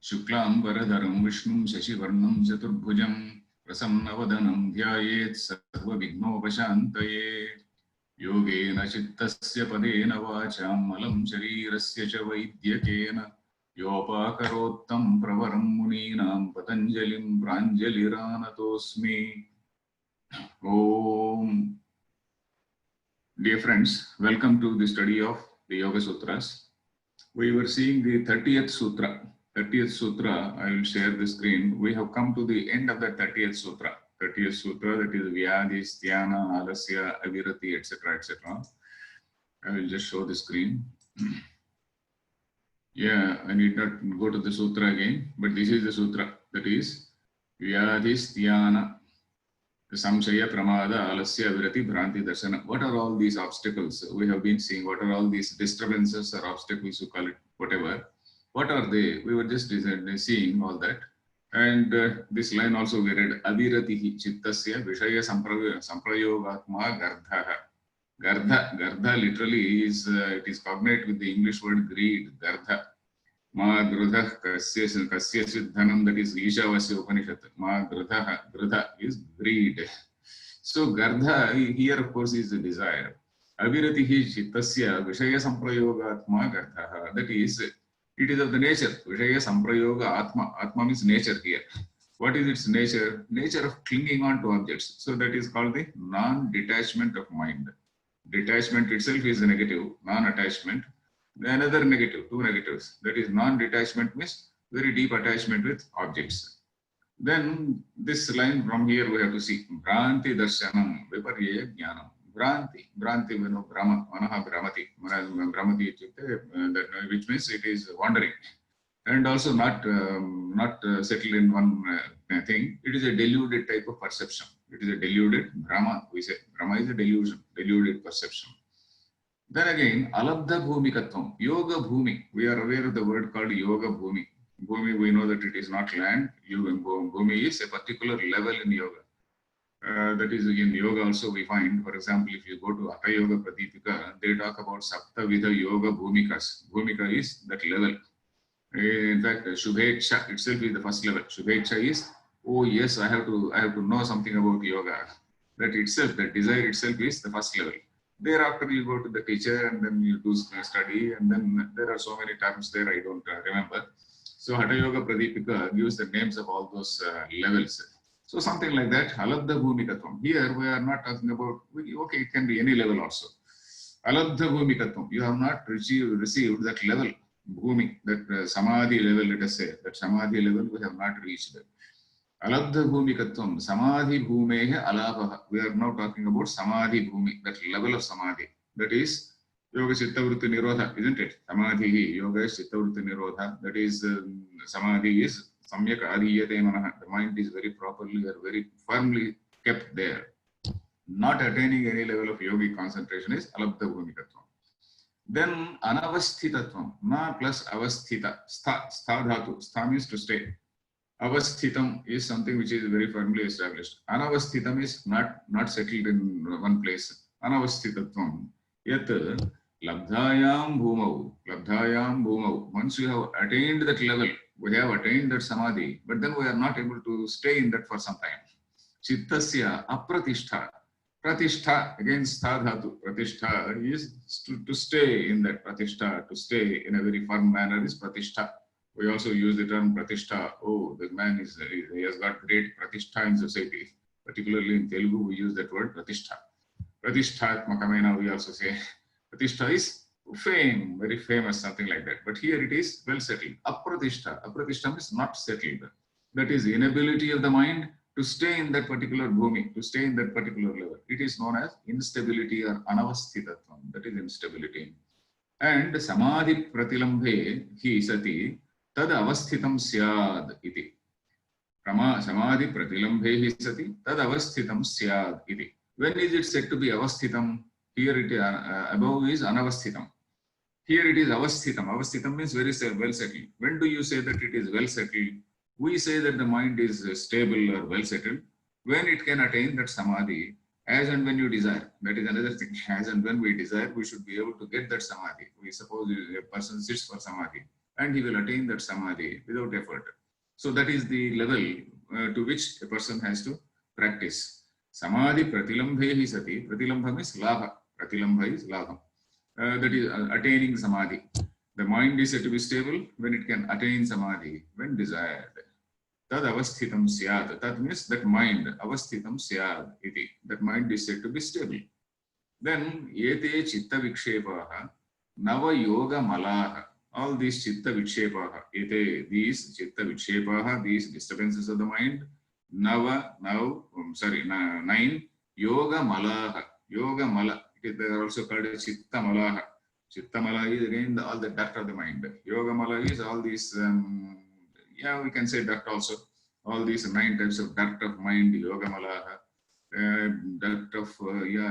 शुक्लांबरधरं विष्णुं शशिवर्णं चतुर्भुजं प्रसन्नवदनं ध्यायेत् सर्वविघ्नोपशान्तये। योगेन चित्तस्य पदेन वाचां मलं शरीरस्य च वैद्यकेन योपाकरोत्तं प्रवरं मुनीनां पतञ्जलिं प्राञ्जलिरानतोऽस्मि। Om. Dear friends, welcome to the study of the Yoga Sutras. We were seeing the 30th Sutra. 30th Sutra, I will share the screen. We have come to the end of the 30th Sutra. 30th Sutra, that is Vyadhi, Sthana, Alasya, Avirati, etc. etc. I will just show the screen. Yeah, I need not go to the Sutra again, but this is the Sutra. That is Vyadhi, Sthana, Samshaya, Pramada, Alasya, Avirati, Bhranti, Darshana. What are all these obstacles we have been seeing? What are all these disturbances or obstacles, you call it, whatever? What are they? We were just seeing all that. And this line also we read, Aviratihi Chittasya Vishaya Samprayogatma Gardha. Gardha literally is, it is cognate with the English word greed, Gardha. Ma grudha kasya siddhanam, that is Ishavasya Upanishad. Ma grudha is greed. So Gardha here of course is the desire. Aviratihi Chittasya Vishaya Samprayogatma Gardha. That is, it is of the nature. Vishaya Samprayoga Atma. Atma means nature here. What is its nature? Nature of clinging on to objects. So that is called the non-detachment of mind. Detachment itself is a negative, non-attachment. Another negative, two negatives. That is non-detachment means very deep attachment with objects. Then this line from here we have to see. Bhranti darshanam viparyeya jnanam. Bhranti you know, Brahma, manaha Brahmati. Brahmati, which means it is wandering. And also not settled in one thing. It is a deluded type of perception. It is a deluded Brahma, we say. Brahma is a delusion, deluded perception. Then again, alabdha bhumikatvam, yoga bhumi. We are aware of the word called yoga bhumi. Bhumi, we know that it is not land. Bhumi is a particular level in yoga. That is, in yoga also we find, for example, if you go to Hatha Yoga Pradipika, they talk about Sapta Vidha Yoga Bhumikas. Bhumika is that level. In fact, Shubhecha itself is the first level. Shubhecha is, oh yes, I have to know something about yoga. That itself, that desire itself is the first level. Thereafter you go to the teacher and then you do study, and then there are so many terms there I don't remember. So Hatha Yoga Pradipika gives the names of all those levels. So something like that, Alabdha Bhumikatvam. Here we are not talking about, okay, it can be any level also. Alabdha Bhumikatvam, you have not received that level. Bhumi, that samadhi level, let us say, that samadhi level we have not reached. Alabdha bhumikatvam, samadhi bhumeha alapaha. We are now talking about samadhi bhumi, that level of samadhi. That is yoga chitta vritti nirodha, isn't it? Samadhi, yoga is chitta vritti nirodha. That is, samadhi is samyak adhiyate manaha. The mind is very properly or very firmly kept there. Not attaining any level of yogic concentration is alabdha bhumikatvam. Then anavasthitatvam, na plus avasthita, stha dhatu. Stha means to stay. Avasthitam is something which is very firmly established. Anavasthitam is not settled in one place. Anavasthitatvam. Yat labdhayam bhumau. Once you have attained that level, we have attained that samadhi, but then we are not able to stay in that for some time. Chittasya apratishtha. Pratishtha, again stha dhatu. Pratishtha is to stay in that pratishtha, to stay in a very firm manner is pratishtha. We also use the term pratishtha. Oh, the man he has got great pratishtha in society. Particularly in Telugu, we use that word pratishtha. Pratishthatmakamena, we also say. Pratishtha is fame, very famous, something like that. But here it is well settled. Apratishtha. Apratishtha is not settled. That is inability of the mind to stay in that particular bhumi, to stay in that particular level. It is known as instability or anavasthitatvam. That is instability. And samadhi pratilambhe hi sati tad avasthitam syad iti. Samadhi pratilambhe hi sati tad avasthitam syad iti. When is it said to be avasthitam? Here it above is anavasthitam. Here it is avasthitam. Avasthitam means very well settled. When do you say that it is well settled? We say that the mind is stable or well settled when it can attain that samadhi as and when you desire. That is another thing. As and when we desire, we should be able to get that samadhi. We suppose a person sits for samadhi. and he will attain that samadhi without effort. So that is the level to which a person has to practice. Samadhi pratilambhe sati. Pratilambha is labha. Pratilambha is labha. That is attaining samadhi. The mind is said to be stable when it can attain samadhi, when desired. Tad avasthitam syad. That means that mind, avasthitam syad iti. That mind is said to be stable. Then, ete chitta vikshepaha, nava yoga malaha. All these chitta vikshepaha, ete, these chitta vikshepaha, these disturbances of the mind, nine, yoga malaha. Yoga mala, they are also called chitta malaha. Chitta mala is again all the dirt of the mind. Yoga mala is all these, we can say dirt also. All these 9 types of dirt of mind, yoga malaha. Dirt of,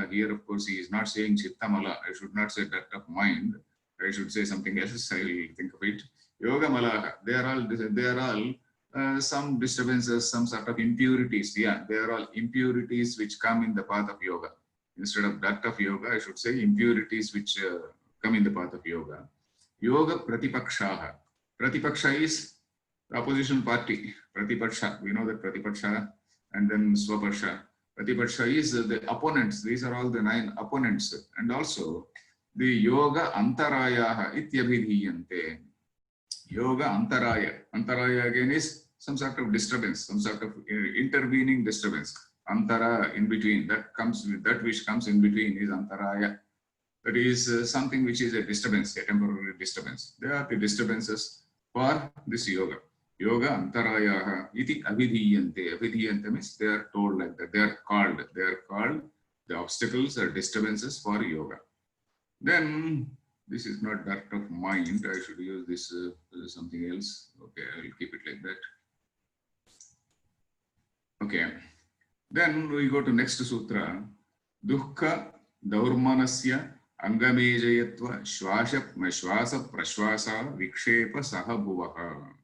here of course he is not saying chitta mala. I should not say dirt of mind. I should say something else. I will think of it. Yoga malaha. They are all some disturbances, some sort of impurities. Yeah, they are all impurities which come in the path of yoga. Instead of dirt of yoga, I should say impurities which come in the path of yoga. Yoga pratipakshaha. Pratipaksha is the opposition party. Pratipaksha. We know that pratipaksha and then swapaksha. Pratipaksha is the opponents. These are all the 9 opponents. And also the yoga antarayaha ityabhidhiyante. Yoga antaraya. Antaraya again is some sort of disturbance, some sort of intervening disturbance. Antara, in between. That which comes in between is antaraya. That is something which is a disturbance, a temporary disturbance. They are the disturbances for this yoga. Yoga antarayaha iti abhidhiyante. Abhidhiyante means they are told like that. They are called the obstacles or disturbances for yoga. Then this is not dirt of mind. I should use this something else. Okay, I will keep it like that. Okay. Then we go to next sutra. Dukkha daurmanasya angamejayatva shwasa prashwasa vikshepa sahabhuvaha.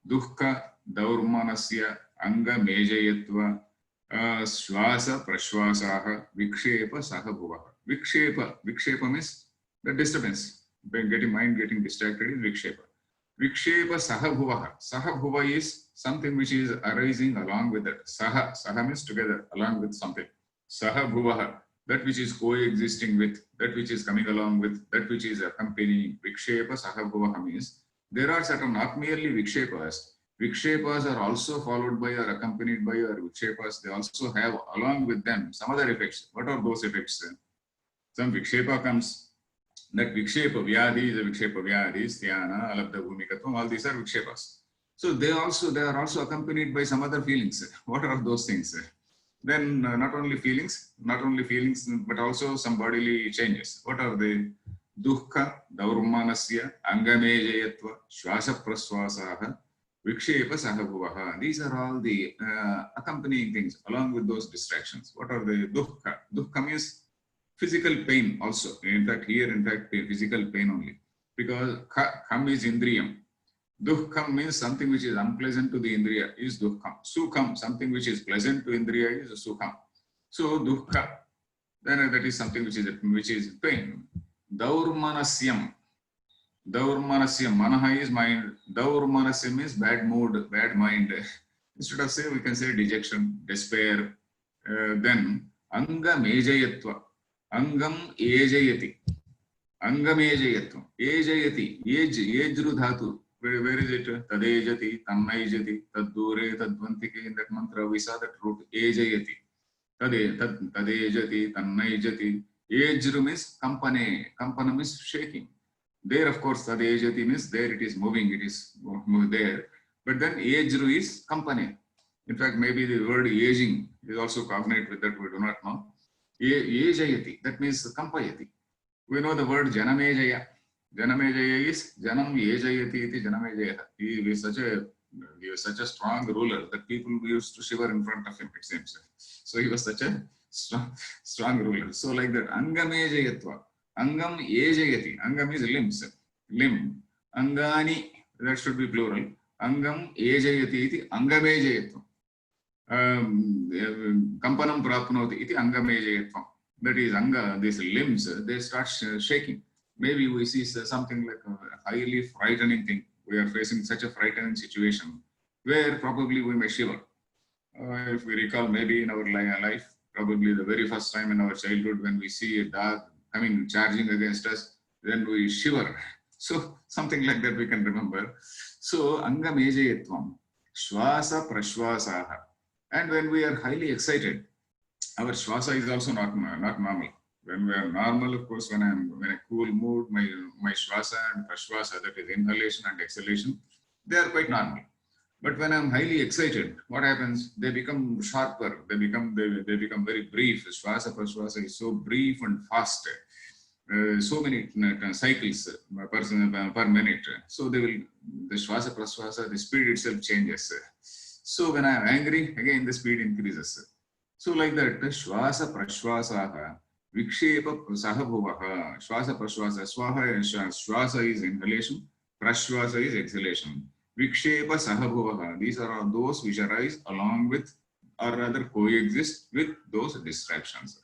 Dukkha daurmanasya angamejayatva shwasa prashwasaha vikshepa sahabhuvaha. Vikshepa means the disturbance. Mind getting distracted is vikshepa. Vikshepa sahabhuvaha. Sahabhuva is something which is arising along with it. Saha means together, along with something. Sahabhuvaha, that which is coexisting with, that which is coming along with, that which is accompanying. Vikshepa sahabhuvaha means there are certain, not merely vikshepas. Vikshepas are also followed by or accompanied by or vikshepas. They also have along with them some other effects. What are those effects? Some vikshepa comes. That vikshepa vyadhi is a vikshepa vyadhi, sthana, alabdha bhumikatvam, all these are vikshepas. So they are also accompanied by some other feelings. What are those things? Then not only feelings, but also some bodily changes. What are they? Dukkha, daurmanasya, angamejayatva, shwasa praswasaha, vikshepa sahabhuvaha. These are all the accompanying things along with those distractions. What are the dukkha? Dukkha means physical pain also. In fact, physical pain only. Because kham is indriyam. Dukkham means something which is unpleasant to the indriya is dukkham. Sukham, something which is pleasant to indriya is sukham. So dukkha, then that is something which is pain. Daurmanasyam. Manaha is mind. Daurmanasyam means bad mood, bad mind. Instead of say, we can say dejection, despair. Then anga mejayatva. Angam ejayati. Angam ejayatva. Ejayati. Ejru dhatu. Where is it? Tadejati, tannaijati, taddure, tadvantike. In that mantra, we saw that root ejayati. Tadejati, tannaijati. Ejru means kampane. Kampana means shaking. There, of course, tadejati means there it is moving, it is there. But then ejru is kampane. In fact, maybe the word aging is also cognate with that, we do not know. Ejayati, that means kampayati. We know the word janamejaya. Janamejaya is janam ejayati iti janamejaya. He was such a strong ruler that people used to shiver in front of him, it seems. So he was such a strong ruler. So like that, angamejayatva. Angam ejayati. Angam is limbs. Limb. Angani, that should be plural. Angam ejayati iti angamejayatva. Kampanam prapnoti iti angamejayatva. That is anga, these limbs, they start shaking. maybe we see something like a highly frightening thing. We are facing such a frightening situation where probably we may shiver. If we recall, maybe in our life, probably the very first time in our childhood when we see a dog coming charging against us, then we shiver. So something like that we can remember. So angamejayatvam, shwasa prashwasaha. And when we are highly excited, our shwasa is also not normal. When we are normal, of course, when I'm in a cool mood, my shwasa and prashwasa, that is inhalation and exhalation, they are quite normal. But when I'm highly excited, what happens? They become sharper. They become very brief. Shwasa prashwasa is so brief and fast. So many cycles per minute. So the shwasa prashwasa, the speed itself changes. So when I'm angry, again the speed increases. So like that, shwasa prashwasaha vikshepa sahabhuvaha. Shwasa prashwasa. Shwasa is inhalation. Prashwasa is exhalation. Vikshepa sahabhuvaha. These are all those which arise along with or rather coexist with those distractions.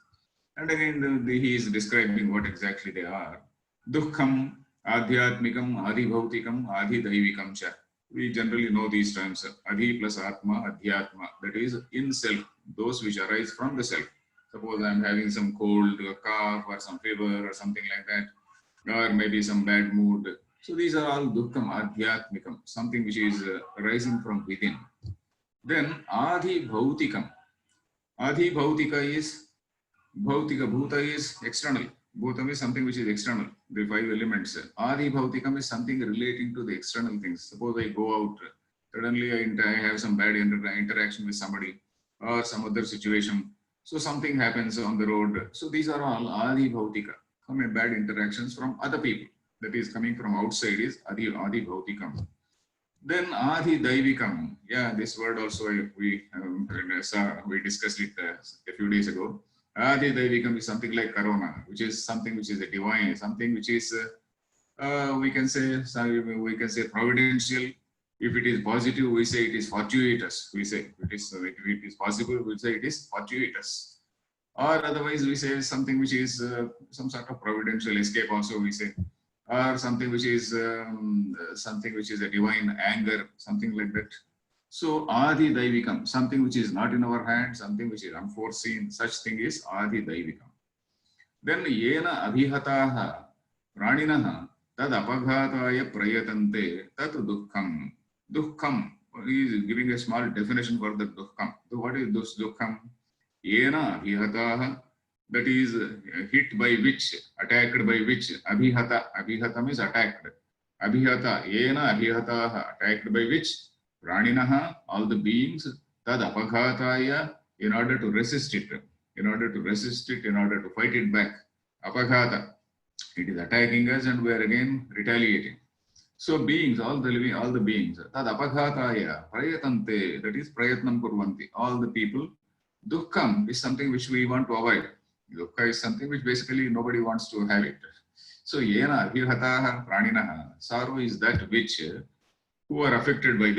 And again, he is describing what exactly they are. Dukkham, adhyatmikam, adhibhautikam, adhidaivikam cha. We generally know these terms. Adhi plus atma, adhyatma. That is in self, those which arise from the self. Suppose I am having some cold, cough or some fever or something like that, or maybe some bad mood. So these are all dukkham, adhyatmikam, something which is arising from within. Then adhibhautikam. Adhibhautika is Bhautika, Bhuta is external. Bhutam is something which is external, the 5 elements. Adi Bhautikam is something relating to the external things. Suppose I go out, suddenly I have some bad interaction with somebody or some other situation. So something happens on the road. So these are all Adi Bhautika, some bad interactions from other people. That is coming from outside is Adi Bhautikam. Then Adi Daivikam. Yeah, this word also we discussed it a few days ago. Adi Daivikam is something like Corona, which is something which is a divine, something which is we can say providential. If it is positive, we say it is fortuitous. We say if it is possible, we say it is fortuitous. Or otherwise, we say something which is some sort of providential escape. Also, we say, or something which is a divine anger, something like that. So Adi Daivikam, something which is not in our hand, something which is unforeseen, such thing is Adi Daivikam. Then Yena Abhihataha Praninaha Tad Apaghataya Prayatante Tat Dukkham. Dukkham is giving a small definition for the Dukkham. So what is this Dukkham? Yena Abhihataha, that is hit by which, attacked by which, Abhihata. Abhihatam is attacked. Abhihata, Yena Abhihataha, attacked by which? Praninaha, all the beings, tad apaghataya, in order to resist it, in order to fight it back. Apaghata, it is attacking us and we are again retaliating. So beings, all the beings, tad apaghataya, prayatante, that is prayatnam kurvanti, all the people. Dukkham is something which we want to avoid. Dukkha is something which basically nobody wants to have it. So yena abhihataha praninaha, sorrow is that which who are affected by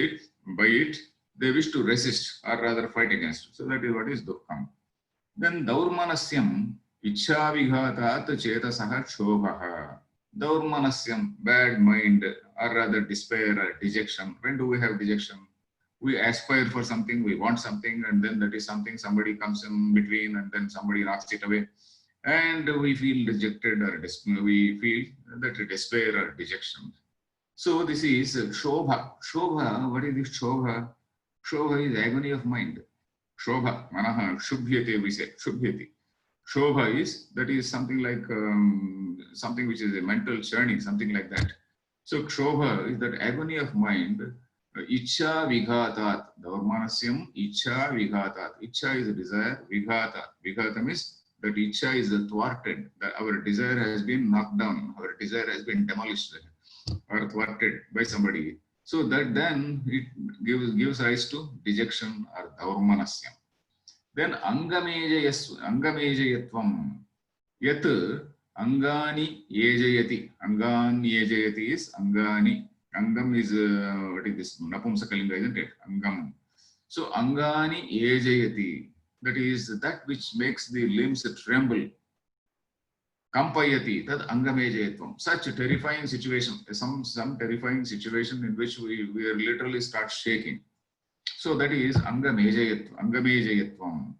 it, they wish to resist or rather fight against. So that is what is dukkham. Then daurmanasyam ichhavighatat chetasaha shobhaha. Daurmanasyam, bad mind or rather despair or dejection. When do we have dejection? We aspire for something, we want something, and then that is something, somebody comes in between and then somebody knocks it away. And we feel dejected or we feel that despair or dejection. So this is Shobha. Shobha, what is this Shobha? Shobha is agony of mind. Shobha, manaha, shubhyate, we say, shubhyate. Shobha is, that is something like, something which is a mental churning, something like that. So Shobha is that agony of mind, Icha Vighatat, Daurmanasyam, Icha Vighatat. Icha is a desire, Vighata. Vighatam is that Icha is thwarted, that our desire has been knocked down, our desire has been demolished or thwarted by somebody. So that then it gives rise to dejection or daurmanasyam. Then angamejayatvam. Yat angani yejayati. Angani yejayati is angani. Angam is what is this? Napumsakalinga, isn't it? Angam. So angani yejayati. That is that which makes the limbs tremble. Kampayati, that Angamejayatvam. Such a terrifying situation, some terrifying situation in which we literally start shaking. So that is Angamejayatvam.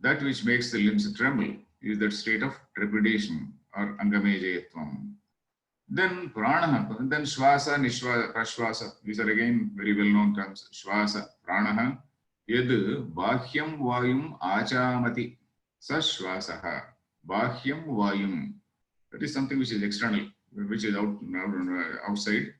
That which makes the limbs tremble is that state of trepidation or Angamejayatvam. Then Pranaha, then Shvasa, Nishvasa, Prashvasa. These are again very well known terms. Shvasa, Pranaha, Yad Bahyam Vayum Achamati. Sa Shvasaha. Bahyam Vayum. That is something which is external, which is outside.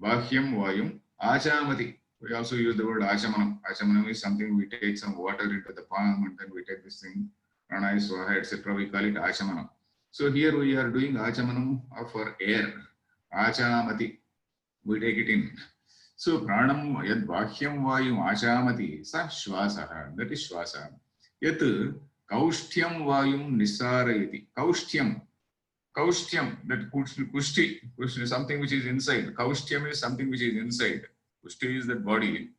Bahyam Vayum Achamati. We also use the word Achamanam. Achamanam is something we take some water into the palm and then we take this thing, Pranaya, Swaha, etc. We call it Achamanam. So here we are doing Achamanam for air. Achamati. We take it in. So Pranam Yad Bahyam Vayum Achamati Sa Shvasaha. That is Shvasa. Yat Kaushthyam Vayum Nisarayati. Kaushthyam. Kaushthyam, that kushti is something which is inside. Kaushthyam is something which is inside. Kushti is that body.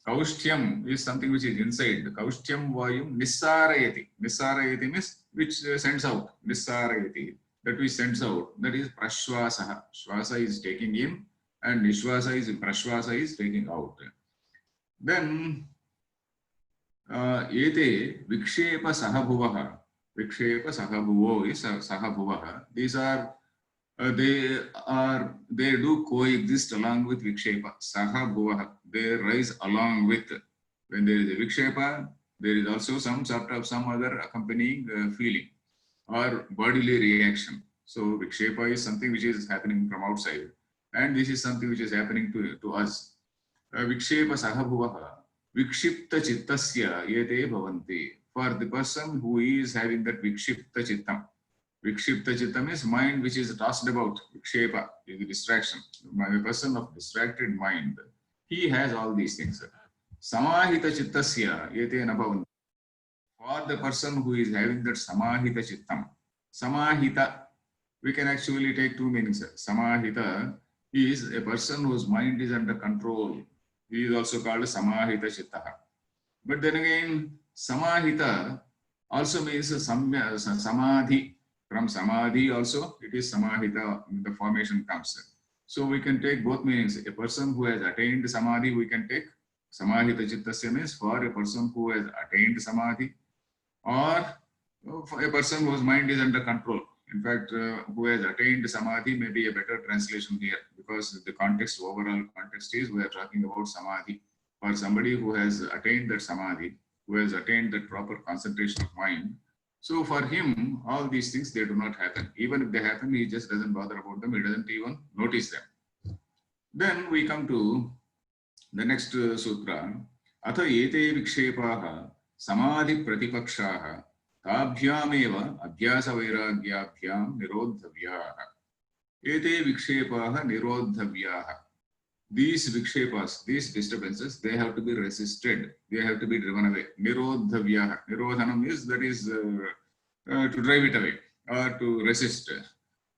Kaushthyam is something which is inside. Kaushthyam Vayum Nisarayati. Nisarayati means which sends out. Nisarayati. That which sends out. That is Prashvasaha. Shvasa is taking in and Nishvasa is Prashvasa is taking out. Then Ete Vikshepa Sahabhuvaha. Vikshepa Sahabhuvo is Sahabhuvaha. These are they do coexist along with Vikshepa. Sahabhuvaha. They rise along with. When there is a Vikshepa, there is also some sort of some other accompanying feeling or bodily reaction. So Vikshepa is something which is happening from outside, and this is something which is happening to us. Vikshepa Sahabhuvaha. Vikshipta Chittasya Yete Bhavanti. For the person who is having that Vikshipta Chittam. Vikshipta Chittam is mind which is tossed about. Vikshepa is the distraction. A person of distracted mind. He has all these things. Samahita Chittasya Yete Bhavanti. For the person who is having that Samahita Chittam. Samahita, we can actually take two meanings. Samahita is a person whose mind is under control. He is also called Samahita Chittaha. But then again, Samahita also means Samadhi. From Samadhi also, it is Samahita, the formation comes. So we can take both meanings. A person who has attained Samadhi, we can take Samahita Chittasya means for a person who has attained Samadhi, or for a person whose mind is under control. In fact, who has attained Samadhi may be a better translation here, because the context, overall context is we are talking about Samadhi. For somebody who has attained that Samadhi, who has attained that proper concentration of mind, so for him, all these things, they do not happen. Even if they happen, he just doesn't bother about them. He doesn't even notice them. Then we come to the next sutra. Atha ete vikshepaha samadhi pratipakshaha tabhyameva abhyasa vairagyabhyam nirodhavyaha. Ete vikshepaha nirodhavyaha. These vikshepas, these disturbances, they have to be resisted. They have to be driven away. Nirodhavyaha. Nirodhanam is, that is to drive it away or to resist.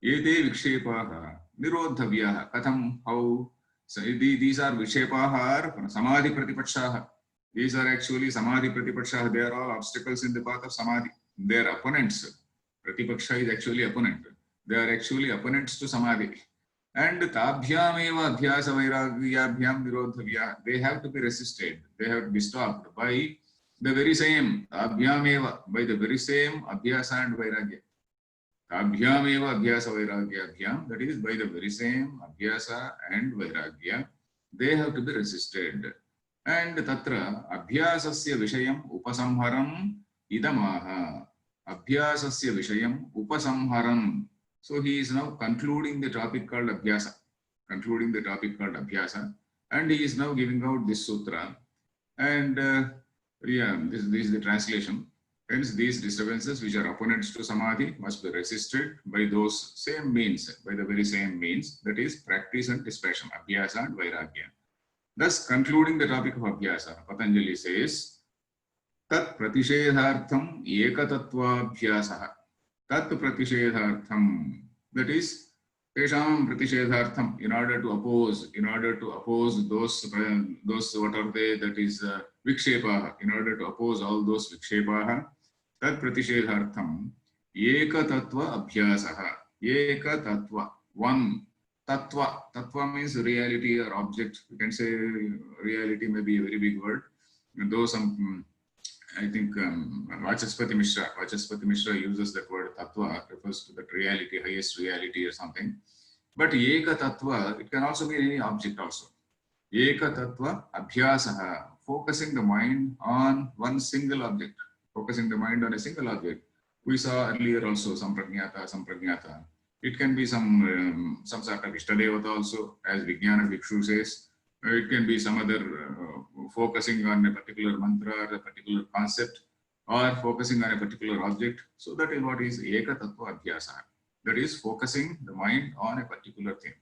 Ete vikshepaha nirodhavyaha. Katham, how? So these are vikshepaha or samadhi pratipakshaha. These are actually samadhi pratipakshaha. They are all obstacles in the path of samadhi. They are opponents. Pratipaksha is actually opponent. They are actually opponents to samadhi. And tabhyam eva abhyasa vairagyabhyam nirodhavya. They have to be resisted. They have to be stopped by the very same tabhyam eva, by the very same abhyasa and vairagya. Tabhyam eva abhyasa vairagyabhyam, that is by the very same abhyasa and vairagya, they have to be resisted. And tatra abhyasasya vishayam upasamharam idamaha. Abhyasasya vishayam upasamharam. So he is now concluding the topic called Abhyasa. Concluding the topic called Abhyasa. And he is now giving out this sutra. And this is the translation. Hence, these disturbances which are opponents to Samadhi must be resisted by those same means, by the very same means, that is practice and dispassion, Abhyasa and Vairagya. Thus, concluding the topic of Abhyasa, Patanjali says, Tat pratishedhartham ekatatvabhyasaha. Tat pratishedhartham, that is, tesham pratishedhartham, in order to oppose those what are they, that is vikshepaha, in order to oppose all those vikshepaha, tat pratishedhartham Eka-tattva abhyasaha. Eka-tattva. One. Tattva. Tattva means reality or object. You can say reality may be a very big word. Though some, I think Vachaspati Mishra uses that word tattva, refers to that reality, highest reality or something. But Eka Tattva, it can also be any object also. Eka Tattva Abhyasaha, focusing the mind on one single object, focusing the mind on a single object. We saw earlier also Sampragnata. It can be some sort of Ishtadevata also, as Vijnana Bhikshu says. It can be some other focusing on a particular mantra or a particular concept, or focusing on a particular object. So that is what is Eka Tattva Abhyasa. That is focusing the mind on a particular thing.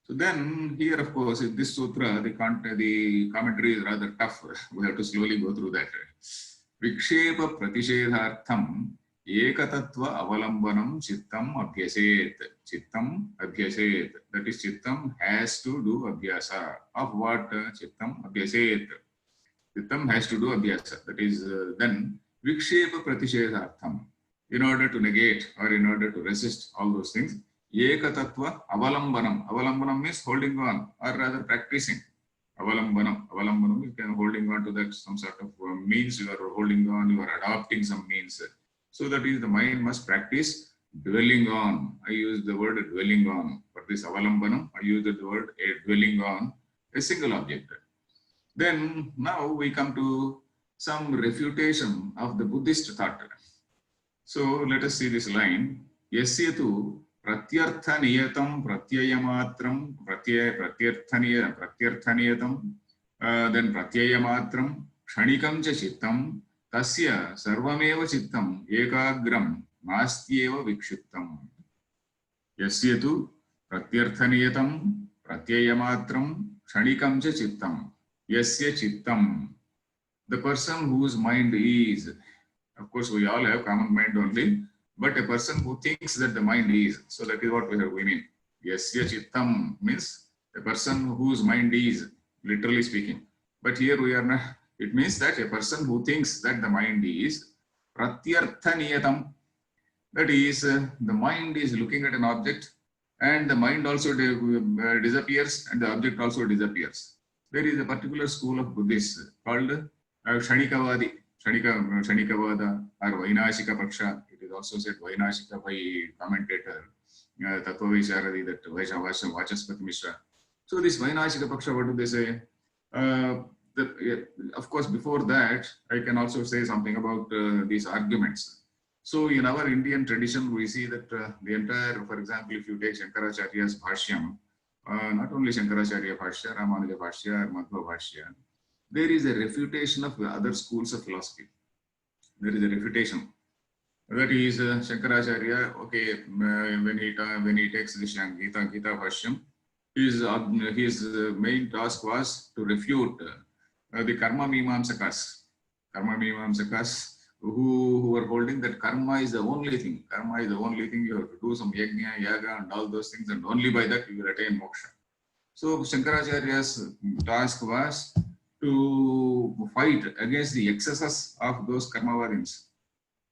So then here, of course, in this sutra, the commentary is rather tough. We have to slowly go through that. Vikshepa pratishedhartham ekatattva avalambanam chittam abhyaset. Chittam abhyaset. That is, chittam has to do abhyasa. Of what? Chittam abhyaset. Chittam has to do abhyasa. That is, then vikshepa pratishedhartham. In order to negate or in order to resist all those things, Eka-tattva avalambanam. Avalambanam means holding on, or rather practicing. Avalambanam. Avalambanam, you can holding on to that some sort of means you are holding on, you are adopting some means. So that is, the mind must practice dwelling on. I use the word dwelling on. For this avalambanam, I use the word dwelling on a single object. Then now we come to some refutation of the Buddhist thought. So let us see this line. Yasyatu pratyartha niyatam pratyayamatram pratyarthaniyatam then pratyayamatram kshanikam cha chittam tasya sarvameva chittam ekagram nastyeva vikshittam. Yasyatu pratyarthaniyatam pratyayamatram kshanikam cha chittam. Yasya chittam. The person whose mind is, of course, we all have common mind only, but a person who thinks that the mind is. So that is what we mean. Yasya chittam means a person whose mind is, literally speaking. But here we are not. It means that a person who thinks that the mind is pratyartha niyatam. That is, the mind is looking at an object, and the mind also disappears, and the object also disappears. There is a particular school of Buddhists called Kshanikavadi. Kshanikavada or Vainashika Paksha. It is also said Vainashika by commentator Tattva Visharadi, that Vachaspati Mishra. So this Vainashika Paksha, what do they say? Of course, before that, I can also say something about these arguments. So in our Indian tradition, we see that the entire, for example, if you take Shankaracharya's Bhashyam, not only Shankaracharya Bhashya, Ramanuja Bhashya or Madhva Bhashya, there is a refutation of the other schools of philosophy. There is a refutation. That is Shankaracharya, okay, when he takes the Gita Bhashyam, his main task was to refute the Karma Mimamsakas. Karma Mimamsakas who were holding that karma is the only thing. Karma is the only thing. You have to do some yajna, yaga and all those things, and only by that you will attain moksha. So Shankaracharya's task was to fight against the excesses of those karmavadins.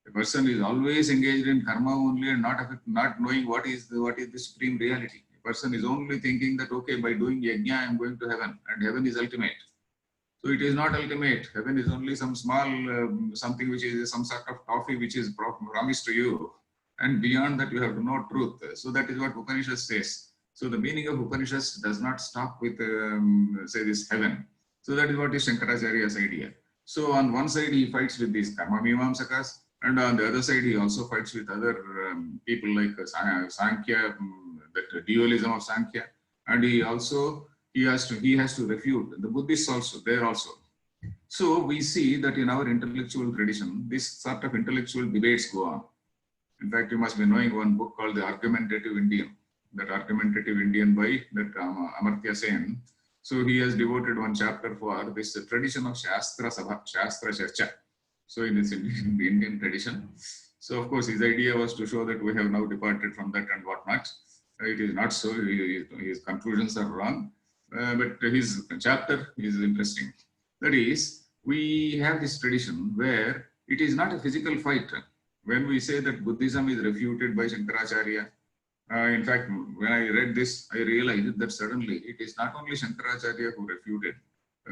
A person is always engaged in karma only and not knowing what is the supreme reality. A person is only thinking that, okay, by doing yajna I am going to heaven, and heaven is ultimate. So it is not ultimate. Heaven is only some small something which is some sort of toffee which is promised to you, and beyond that you have to know truth. So that is what Upanishad says. So the meaning of Upanishad does not stop with say this heaven. So that is what is Shankaracharya's idea. So on one side he fights with these Karma Mimamsakas, and on the other side he also fights with other people like Sankhya, that dualism of Sankhya, and he has to refute the Buddhists also there also. So we see that in our intellectual tradition, this sort of intellectual debates go on. In fact, you must be knowing one book called The Argumentative Indian. That Argumentative Indian by that Amartya Sen. So he has devoted one chapter for this tradition of Shastra Sabha, Shastra Charcha. So in this Indian tradition. So of course his idea was to show that we have now departed from that and whatnot. It is not so. His conclusions are wrong. But his chapter is interesting. That is, we have this tradition where it is not a physical fight. when we say that Buddhism is refuted by Shankaracharya, in fact, when I read this, I realized that suddenly it is not only Shankaracharya who refuted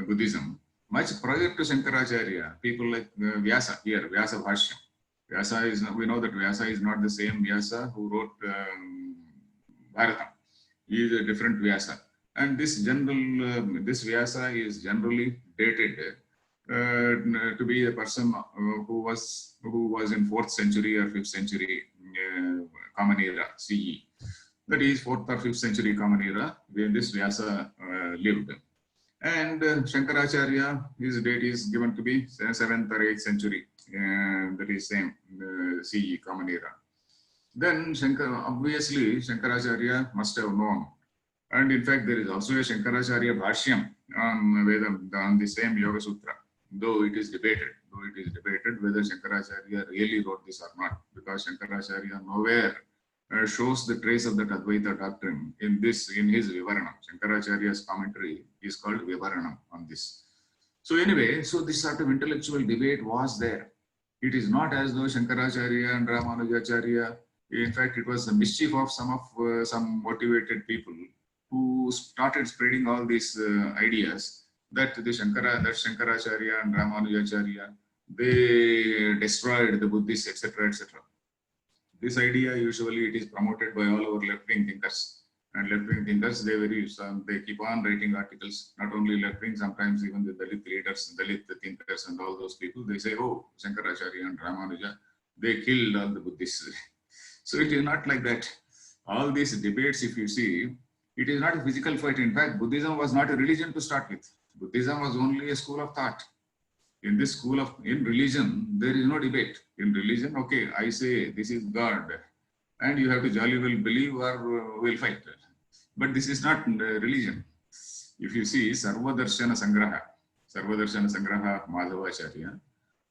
Buddhism. Much prior to Shankaracharya, people like Vyasa here, Vyasa Bhashyam. Vyasa is, we know that Vyasa is not the same Vyasa who wrote Bharatam. He is a different Vyasa. And this this Vyasa is generally dated to be a person who was in 4th century or 5th century Common Era, CE. That is 4th or 5th century Common Era when this Vyasa lived. And Shankaracharya, his date is given to be 7th or 8th century, that is same CE Common Era. Then obviously Shankaracharya must have known. And in fact, there is also a Shankaracharya Bhashyam on the same Yoga Sutra, though it is debated whether Shankaracharya really wrote this or not, because Shankaracharya nowhere shows the trace of that Advaita doctrine in his Vivaranam. Shankaracharya's commentary is called Vivaranam on this. So anyway, so this sort of intellectual debate was there. It is not as though Shankaracharya and Ramanujacharya, in fact, it was the mischief of some motivated people who started spreading all these ideas that Shankaracharya and Ramanujacharya, they destroyed the Buddhists, etc., etc. This idea usually it is promoted by all our left-wing thinkers, and left-wing thinkers they keep on writing articles. Not only left-wing, sometimes even the Dalit leaders, Dalit thinkers, and all those people, they say, "Oh, Shankaracharya and Ramanuja, they killed all the Buddhists." So it is not like that. All these debates, if you see, it is not a physical fight. In fact, Buddhism was not a religion to start with. Buddhism was only a school of thought. In religion, there is no debate. In religion, okay, I say this is God, and you have to jolly well believe or we'll fight. But this is not religion. If you see Sarvadarshana Sangraha Madhavacharya,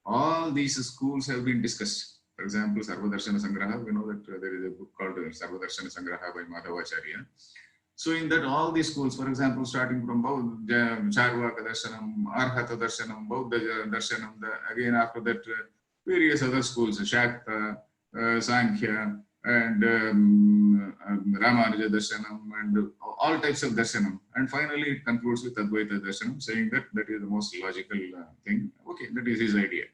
all these schools have been discussed. For example, Sarvadarshana Sangraha, we know that there is a book called Sarvadarshana Sangraha by Madhavacharya. So in that, all these schools, for example, starting from Charvaka Darshanam, Arhata Darshanam, Bauddha Darshanam, again after that, various other schools, Shakta, Sankhya, and Ramanuja Darshanam, and all types of Darshanam. And finally, it concludes with Advaita Darshanam, saying that that is the most logical thing. Okay, that is his idea.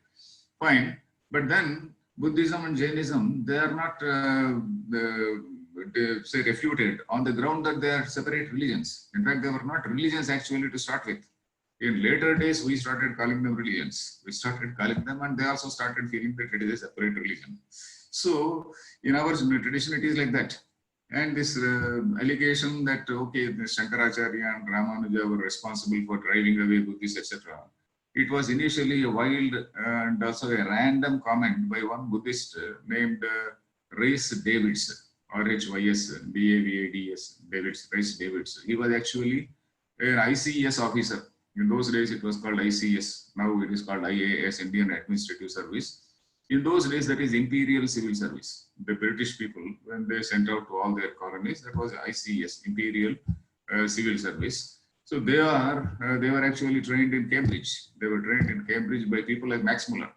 Fine. But then, Buddhism and Jainism, they are not say refuted on the ground that they are separate religions. In fact, they were not religions actually to start with. In later days, we started calling them religions. We started calling them, and they also started feeling that it is a separate religion. So in our tradition, it is like that. And this allegation that, okay, the Shankaracharya and Ramanuja were responsible for driving away Buddhists, etc. It was initially a wild and also a random comment by one Buddhist named Rhys Davids, R-H-Y-S, D-A-V-A-D-S, Rhys Davids. He was actually an ICS officer. In those days, it was called ICS. Now it is called IAS, Indian Administrative Service. In those days, that is Imperial Civil Service. The British people, when they sent out to all their colonies, that was ICS, Imperial Civil Service. So they were actually trained in Cambridge. They were trained in Cambridge by people like Max Muller.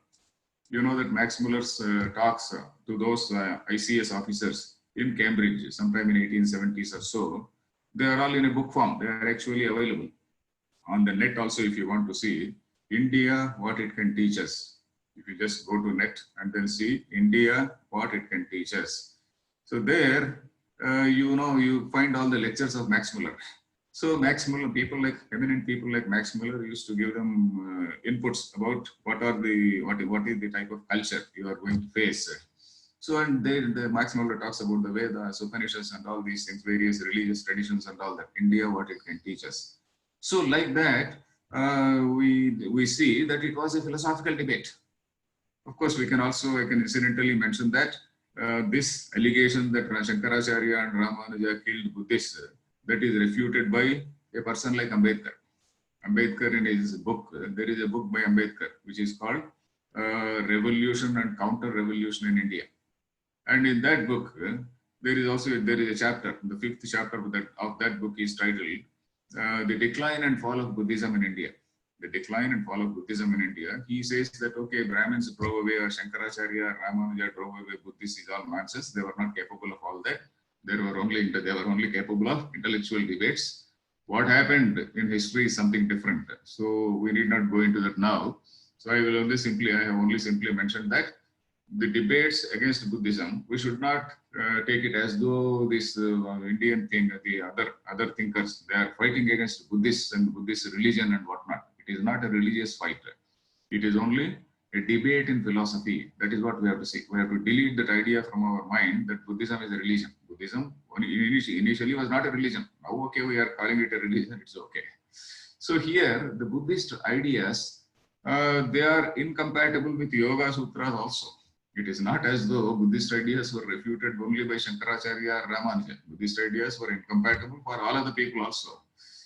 You know that Max Muller's talks to those ICS officers in Cambridge, sometime in 1870s or so, they are all in a book form. They are actually available on the net also. If you want to see India, what it can teach us, if you just go to net and then see India, what it can teach us. So there, you find all the lectures of Max Muller. So Max Muller, eminent people like Max Muller used to give them inputs about what is the type of culture you are going to face. So, and the Max Muller talks about the Vedas, Upanishads, and all these things, various religious traditions and all that. India, what it can teach us. So, like that, we see that it was a philosophical debate. Of course, I can incidentally mention that this allegation that Shankaracharya and Ramanuja killed Buddhists, that is refuted by a person like Ambedkar. Ambedkar, in his book, there is a book by Ambedkar, which is called Revolution and Counter-Revolution in India. And in that book, there is a chapter, the 5th chapter of that book is titled The Decline and Fall of Buddhism in India. the decline and fall of Buddhism in India, he says that, okay, Brahmins drove away, or Shankaracharya, Ramanuja drove away Buddhists is all nonsense. They were not capable of all that. They were only capable of intellectual debates. What happened in history is something different. So we need not go into that now. So I have only simply mentioned that the debates against Buddhism, we should not take it as though this Indian thing, the other thinkers, they are fighting against Buddhists and Buddhist religion and whatnot. It is not a religious fight. It is only a debate in philosophy. That is what we have to see. We have to delete that idea from our mind that Buddhism is a religion. Buddhism initially was not a religion. Now, okay, we are calling it a religion. It's okay. So here, the Buddhist ideas, they are incompatible with Yoga Sutras also. It is not as though Buddhist ideas were refuted only by Shankaracharya or Ramanuja. Buddhist ideas were incompatible for all other people also.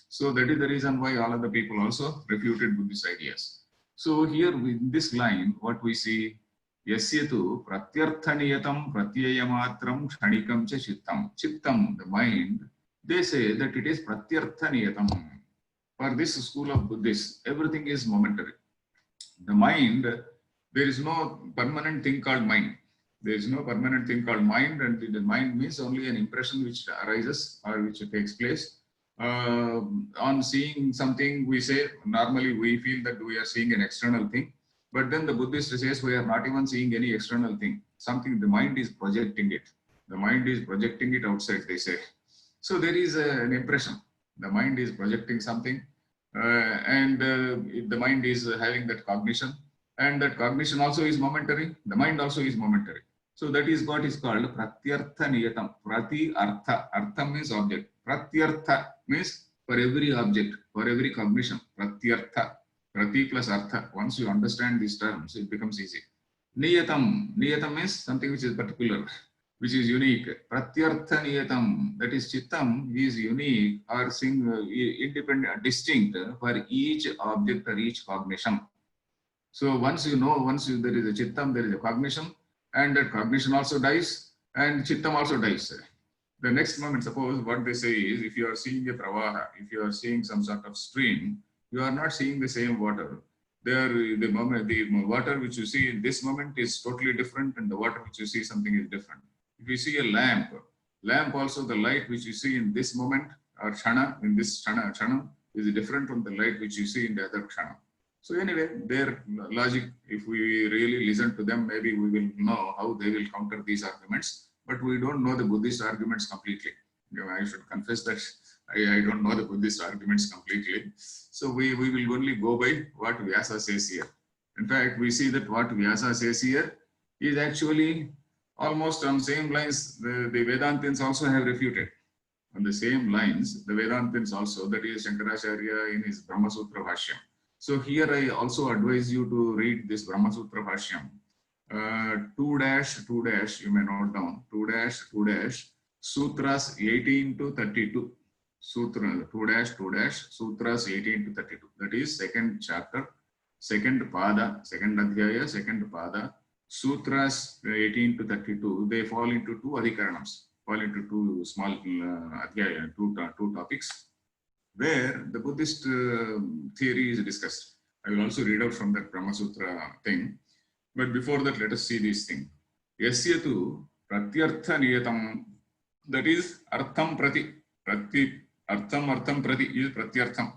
So that is the reason why all other people also refuted Buddhist ideas. So here in this line, what we see, yasyatu pratyarthaniyatam pratyayamatram kshanikam cha chittam. Chittam, the mind, they say that it is pratyarthaniyatam. For this school of Buddhists, everything is momentary. The mind, there is no permanent thing called mind. There is no permanent thing called mind, and the mind means only an impression which arises or which takes place. On seeing something, we say, normally we feel that we are seeing an external thing, but then the Buddhist says we are not even seeing any external thing. Something, the mind is projecting it. The mind is projecting it outside, they say. So there is an impression. The mind is projecting something, and the mind is having that cognition. And that cognition also is momentary. The mind also is momentary. So that is what is called pratyartha niyatam. Prati artha. Artha means object. Pratyartha means for every object, for every cognition. Pratyartha. Prati plus artha. Once you understand these terms, it becomes easy. Niyatam. Niyatam means something which is particular, which is unique. Pratyartha niyatam. That is chittam is unique or independent, distinct for each object or each cognition. So once you know, there is a chittam, there is a cognition, and that cognition also dies, and chittam also dies. The next moment, suppose what they say is, if you are seeing a pravaha, if you are seeing some sort of stream, you are not seeing the same water. There, the water which you see in this moment is totally different, and the water which you see something is different. If you see a lamp also, the light which you see in this moment or kshana, in this kshana is different from the light which you see in the other kshana. So anyway, their logic, if we really listen to them, maybe we will know how they will counter these arguments, but we don't know the Buddhist arguments completely. I should confess that I don't know the Buddhist arguments completely. So we will only go by what Vyasa says here. In fact, we see that what Vyasa says here is actually almost on same lines the Vedantins also have refuted. On the same lines, the Vedantins also, that is Shankaracharya in his Brahma Sutra Bhashyam. So here I also advise you to read this Brahma Sutra Bhashyam. 2-2- you may note down, 2-2- Sutras 18 to 32. Sutra 2-2- Sutras 18 to 32. That is second chapter, second pada, second adhyaya, second pada. Sutras 18 to 32, they fall into two adhikaranams, fall into two small adhyaya, two topics, where the Buddhist theory is discussed. I will also read out from that Brahma Sutra thing. But before that, let us see this thing. Yasyatu pratyartha niyatam. That is artham prati. Artham prati is pratyartham.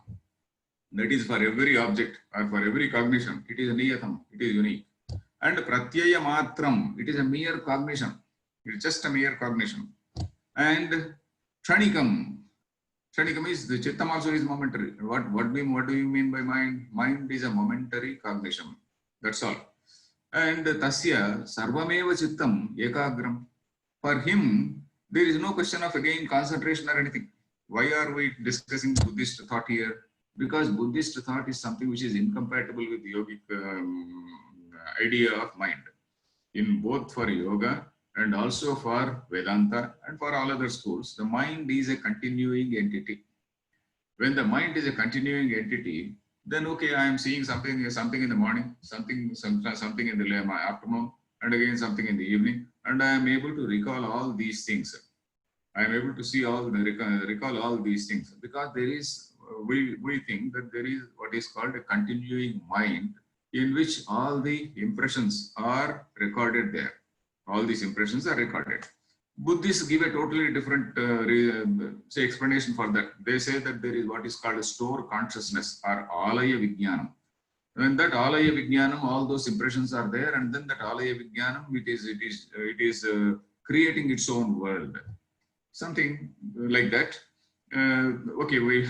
That is for every object or for every cognition. It is niyatam. It is unique. And pratyaya matram. It is a mere cognition. It is just a mere cognition. And kshanikam. Kshanikam is the chittam also is momentary. What do you mean by mind? Mind is a momentary cognition. That's all. And tasya sarvameva chittam ekagram. For him, there is no question of again concentration or anything. Why are we discussing Buddhist thought here? Because Buddhist thought is something which is incompatible with yogic idea of mind. In both for yoga and also for Vedanta and for all other schools, the mind is a continuing entity. When the mind is a continuing entity, then okay, I am seeing something in the morning, something in the afternoon, and again something in the evening, and I am able to recall all these things. I am able to see recall all these things because there is we think that there is what is called a continuing mind in which all the impressions are recorded there. All these impressions are recorded. Buddhists give a totally different say explanation for that. They say that there is what is called a store consciousness or alaya vijnanam. When that alaya vijnanam, all those impressions are there, and then that alaya vijnanam, it is creating its own world, something like that. Okay,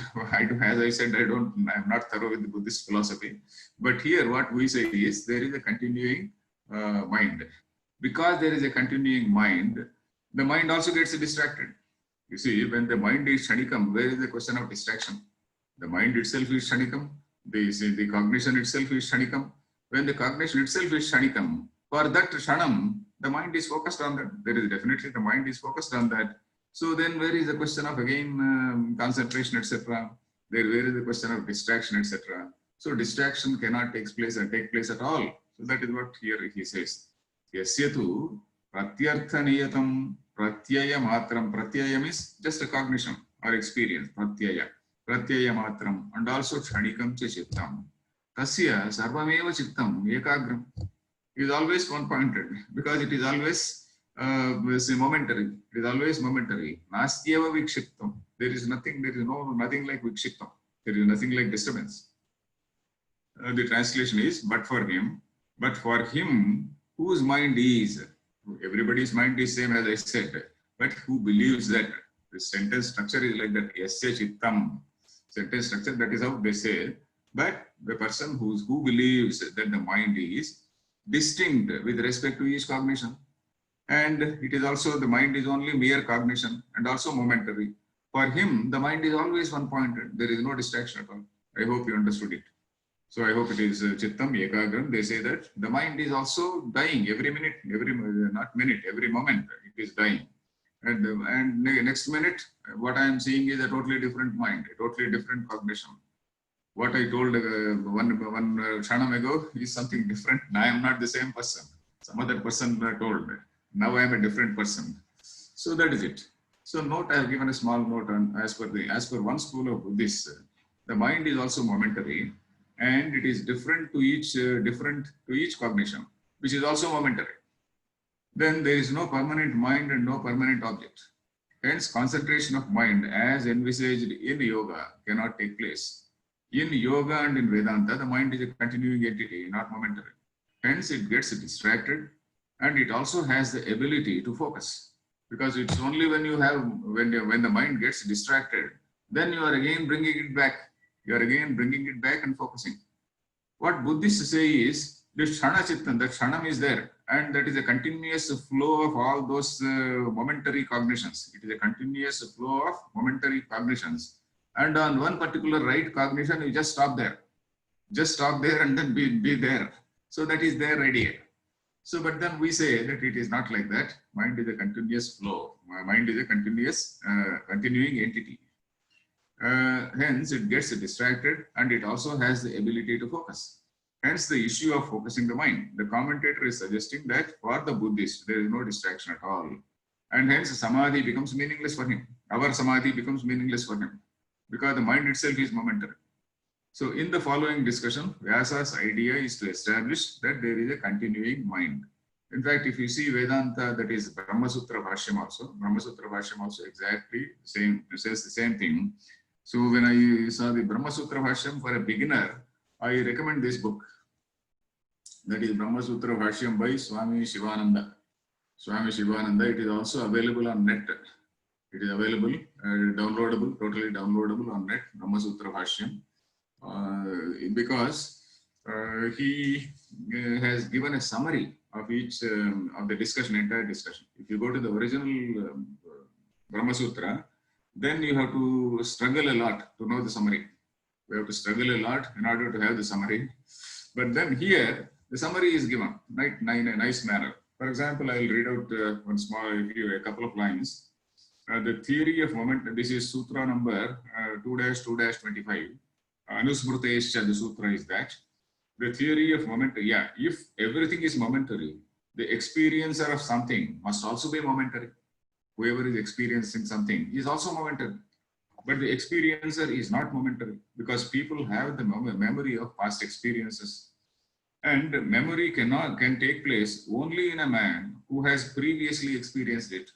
as I said, I'm not thorough with the Buddhist philosophy, but here what we say is there is a continuing mind. Because there is a continuing mind, the mind also gets distracted. You see, when the mind is kshanikam, where is the question of distraction? The mind itself is kshanikam. The cognition itself is kshanikam. When the cognition itself is kshanikam, for that kshanam, the mind is focused on that. There is definitely the mind is focused on that. So then where is the question of again concentration, etc.? Where is the question of distraction, etc.? So distraction cannot take place at all. So that is what here he says. Yasyatu pratyarthaniyatam pratyaya matram. Pratyayam is just a cognition or experience. Pratyaya matram, and also kshanikam cha chittam. Tasya sarvameva chittam ekagram. It is always one-pointed because it is always momentary. It is always momentary. Nastyeva vikshiptam. There is nothing like vikshiptam. There is nothing like disturbance. The translation is, but for him whose mind is, everybody's mind is same as I said, but who believes that. The sentence structure is like that. Yasya chittam. Sentence structure, that is how they say. But the person who believes that the mind is distinct with respect to each cognition, and it is also, the mind is only mere cognition and also momentary. For him, the mind is always one-pointed. There is no distraction at all. I hope you understood it. So I hope it is chittam ekagram. They say that the mind is also dying every minute, every moment it is dying. And next minute, what I am seeing is a totally different mind, a totally different cognition. What I told one kshanam ago is something different. I am not the same person. Some other person told. Now I am a different person. So that is it. So note, I have given a small note on as per one school of Buddhists, the mind is also momentary, and it is different to each cognition, which is also momentary. Then there is no permanent mind and no permanent object. Hence, concentration of mind as envisaged in yoga cannot take place. In yoga and in Vedanta, the mind is a continuing entity, not momentary. Hence, it gets distracted, and it also has the ability to focus. Because it's only when the mind gets distracted, then you are again bringing it back. You are again bringing it back and focusing. What Buddhists say is, the Kshana Chittan, the Kshanam is there, and that is a continuous flow of all those momentary cognitions. It is a continuous flow of momentary cognitions. And on one particular right cognition, you just stop there. Just stop there and then be there. So that is their idea. So, but then we say that it is not like that. Mind is a continuous flow. Mind is a continuous, continuing entity. Hence, it gets distracted, and it also has the ability to focus. Hence, the issue of focusing the mind. The commentator is suggesting that for the Buddhist, there is no distraction at all. And hence, samadhi becomes meaningless for him. Our samadhi becomes meaningless for him, because the mind itself is momentary. So in the following discussion, Vyasa's idea is to establish that there is a continuing mind. In fact, if you see Vedanta, that is Brahma Sutra Bhashyam also exactly says the same thing. So when I saw the Brahma Sutra Bhashyam for a beginner, I recommend this book. That is Brahma Sutra Bhashyam by Swami Shivananda. It is also available on net. It is available, downloadable, totally downloadable on net, Brahma Sutra Bhashyam. Because he has given a summary of each of the discussion, entire discussion. If you go to the original Brahma Sutra, then you have to struggle a lot to know the summary. We have to struggle a lot in order to have the summary. But then here, the summary is given in a nice manner. For example, I will read out a couple of lines. The theory of moment, this is Sutra number 2-2-25. Anusmrutescha, the sutra is that. The theory of moment, if everything is momentary, the experiencer of something must also be momentary. Whoever is experiencing something is also momentary. But the experiencer is not momentary, because people have the memory of past experiences. And memory can take place only in a man who has previously experienced it.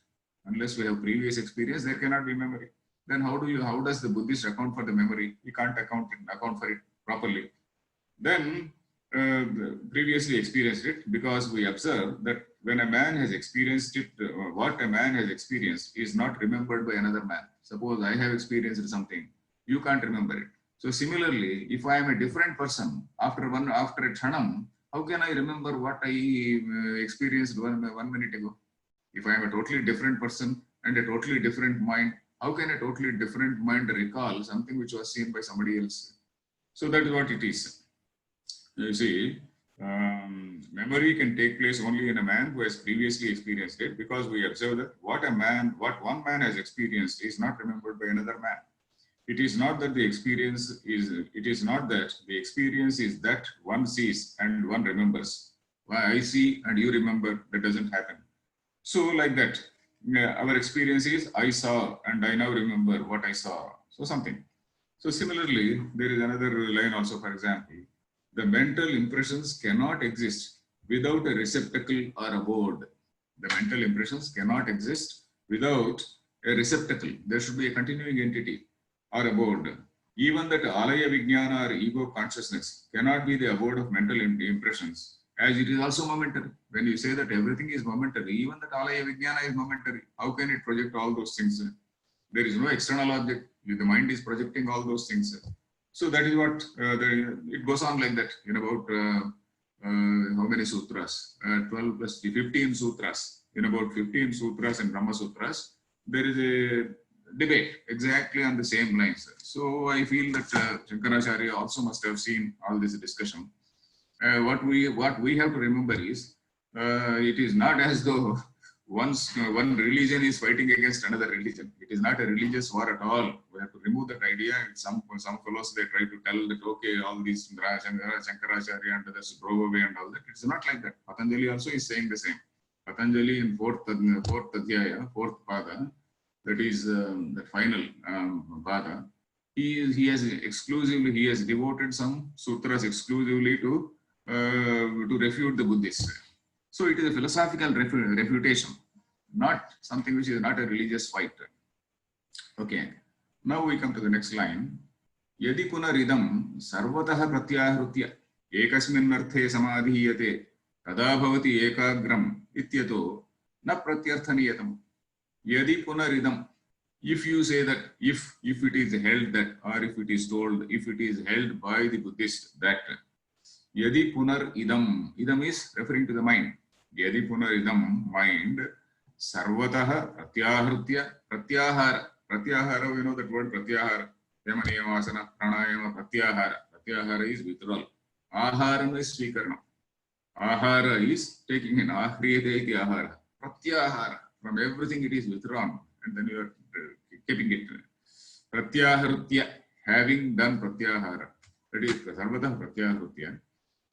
Unless we have previous experience, there cannot be memory. Then how does the Buddhist account for the memory? He can't account for it properly. Then previously experienced it, because we observe that when a man has experienced it, what a man has experienced is not remembered by another man. Suppose I have experienced something, you can't remember it. So similarly, if I am a different person after a Chanam, how can I remember what I experienced one minute ago? If I am a totally different person and a totally different mind, how can a totally different mind recall something which was seen by somebody else? So that is what it is. You see, memory can take place only in a man who has previously experienced it, because we observe that what one man has experienced is not remembered by another man. It is not that the experience is that one sees and one remembers. Why I see and you remember, that doesn't happen. So like that, our experience is I saw and I now remember what I saw. So something. So similarly, there is another line also, for example, the mental impressions cannot exist without a receptacle or a board. The mental impressions cannot exist without a receptacle. There should be a continuing entity or a board. Even that alaya vijnana or ego consciousness cannot be the abode of mental impressions, as it is also momentary. When you say that everything is momentary, even that alaya vijnana is momentary. How can it project all those things? There is no external object. The mind is projecting all those things. So that is what it goes on like that in about how many sutras? 12 plus 15 sutras. In about 15 sutras and Brahma Sutras, there is a debate exactly on the same lines. So I feel that Shankaracharya also must have seen all this discussion. What we have to remember is it is not as though one religion is fighting against another religion. It is not a religious war at all. We have to remove that idea. Some fellows, they try to tell that, okay, all these Shankaracharya and others drove away and all that. It's not like that. Patanjali also is saying the same. Patanjali in fourth Adhyaya, fourth Pada, that is the final Pada, he has devoted some sutras exclusively to refute the Buddhists. So it is a philosophical refutation, not something which is not a religious fight. Okay. Now we come to the next line. Yadi punaridam sarvatah pratyahritya ekasminnarthe samadhiyate tada bhavati ekagram ityato na pratyarthaniyatam. Yadi punaridam. If you say that, if it is held that, or if it is told, if it is held by the Buddhist that Yadi punar idam, idam is referring to the mind. Yadi punar idam, mind, sarvatah pratyahritya, pratyahara. Pratyahara, we know that word pratyahara. Yama niyama asana, pranayama, pratyahara. Pratyahara is withdrawal. Aharam is svikarana. Ahara is taking in. Ahriyate iti ahara. Pratyahara. From everything it is withdrawn. And then you are keeping it. Pratyahritya, having done pratyahara. That is sarvatah pratyahritya.